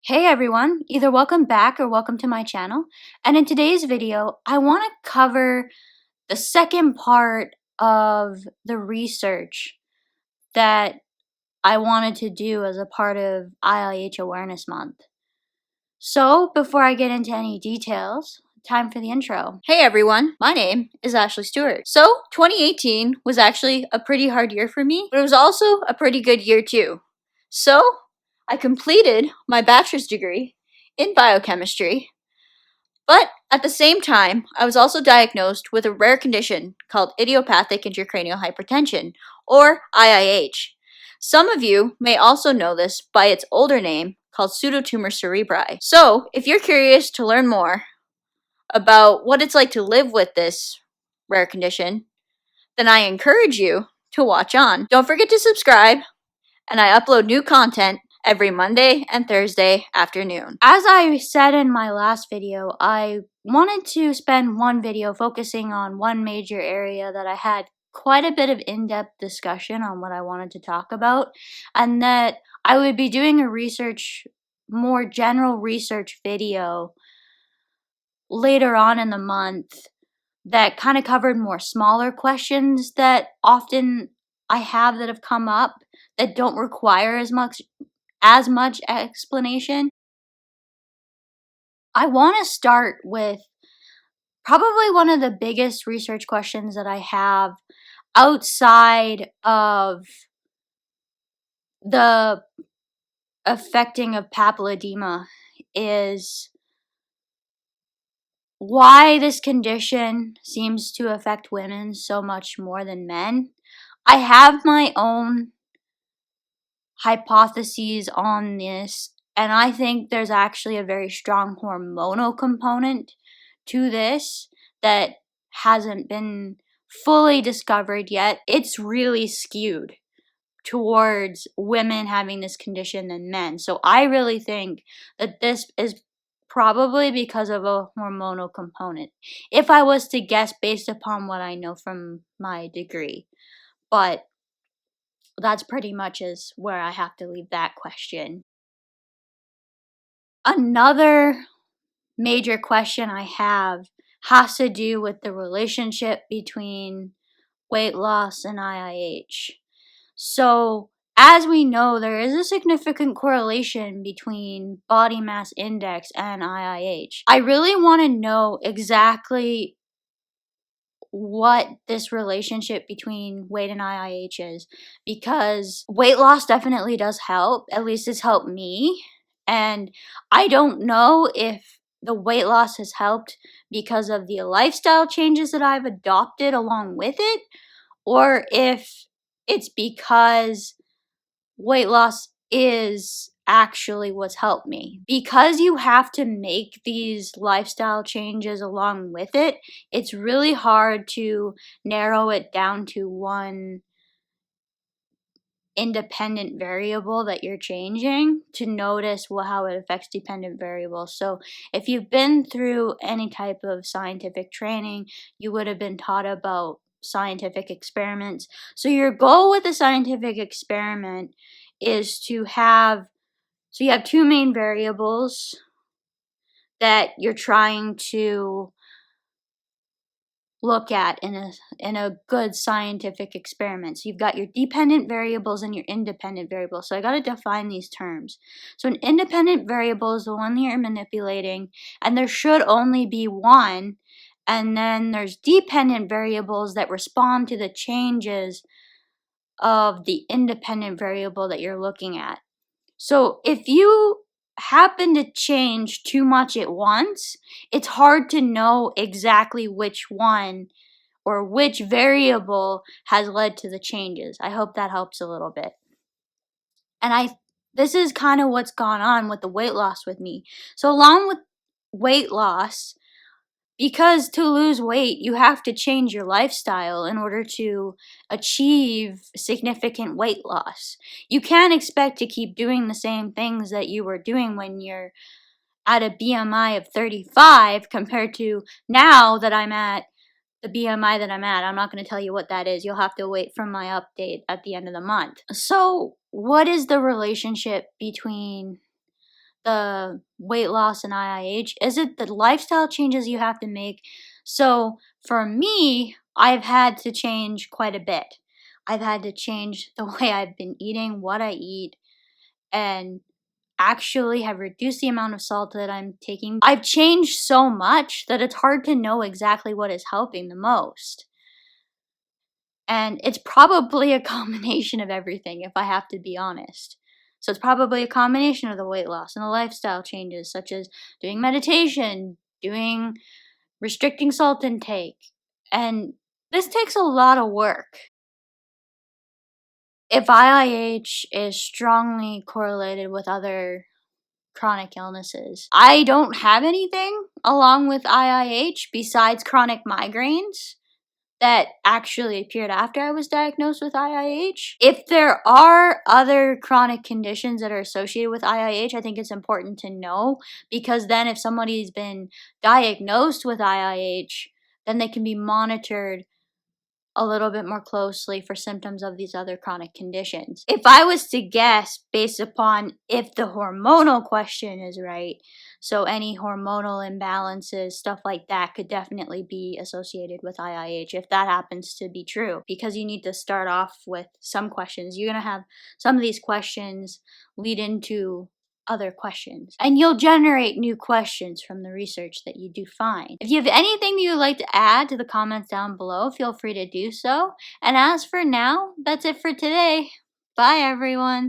Hey everyone, either welcome back or welcome to my channel. And in today's video, I want to cover the second part of the research that I wanted to do as a part of IIH Awareness Month. So before I get into any details, time for the intro. Hey everyone, my name is Ashley Stewart. So 2018 was actually a pretty hard year for me, but it was also a pretty good year too. So I completed my bachelor's degree in biochemistry, but at the same time, I was also diagnosed with a rare condition called idiopathic intracranial hypertension, or IIH. Some of you may also know this by its older name called pseudotumor cerebri. So, if you're curious to learn more about what it's like to live with this rare condition, then I encourage you to watch on. Don't forget to subscribe, and I upload new content every Monday and Thursday afternoon. As I said in my last video, I wanted to spend one video focusing on one major area that I had quite a bit of in-depth discussion on what I wanted to talk about, and that I would be doing a more general research video later on in the month that kind of covered more smaller questions that often I have that have come up that don't require as much explanation. I want to start with probably one of the biggest research questions that I have outside of the affecting of papilledema is why this condition seems to affect women so much more than men. I have my own hypotheses on this, and I think there's actually a very strong hormonal component to this that hasn't been fully discovered yet. It's really skewed towards women having this condition than men. So I really think that this is probably because of a hormonal component, if I was to guess based upon what I know from my degree. But that's pretty much is where I have to leave that question. Another major question I have has to do with the relationship between weight loss and IIH. So, as we know, there is a significant correlation between body mass index and IIH. I really want to know exactly what this relationship between weight and IIH is, because weight loss definitely does help. At least it's helped me. And I don't know if the weight loss has helped because of the lifestyle changes that I've adopted along with it, or if it's because weight loss is actually what's helped me. Because you have to make these lifestyle changes along with it, it's really hard to narrow it down to one independent variable that you're changing to notice how it affects dependent variables. So if you've been through any type of scientific training, you would have been taught about scientific experiments. So your goal with a scientific experiment is to have, so you have two main variables that you're trying to look at in a good scientific experiment. So you've got your dependent variables and your independent variables. So I got to define these terms. So an independent variable is the one that you're manipulating, and there should only be one. And then there's dependent variables that respond to the changes of the independent variable that you're looking at. So if you happen to change too much at once, it's hard to know exactly which one or which variable has led to the changes. I hope that helps a little bit. And this is kind of what's gone on with the weight loss with me. So along with weight loss, because to lose weight, you have to change your lifestyle in order to achieve significant weight loss. You can't expect to keep doing the same things that you were doing when you're at a BMI of 35 compared to now that I'm at the BMI that I'm at. I'm not going to tell you what that is. You'll have to wait for my update at the end of the month. So, what is the relationship between the weight loss and IIH? Is it the lifestyle changes you have to make? So for me, I've had to change quite a bit. I've had to change the way I've been eating, what I eat, and actually have reduced the amount of salt that I'm taking. I've changed so much that it's hard to know exactly what is helping the most. And it's probably a combination of everything, if I have to be honest. So it's probably a combination of the weight loss and the lifestyle changes, such as doing meditation, doing restricting salt intake. And this takes a lot of work. If IIH is strongly correlated with other chronic illnesses, I don't have anything along with IIH besides chronic migraines that actually appeared after I was diagnosed with IIH. If there are other chronic conditions that are associated with IIH, I think it's important to know, because then if somebody's been diagnosed with IIH, then they can be monitored a little bit more closely for symptoms of these other chronic conditions. If I was to guess based upon if the hormonal question is right, so any hormonal imbalances, stuff like that could definitely be associated with IIH if that happens to be true, because you need to start off with some questions. You're going to have some of these questions lead into other questions, and you'll generate new questions from the research that you do find. If you have anything that you would like to add to the comments down below, feel free to do so. And as for now, that's it for today. Bye everyone.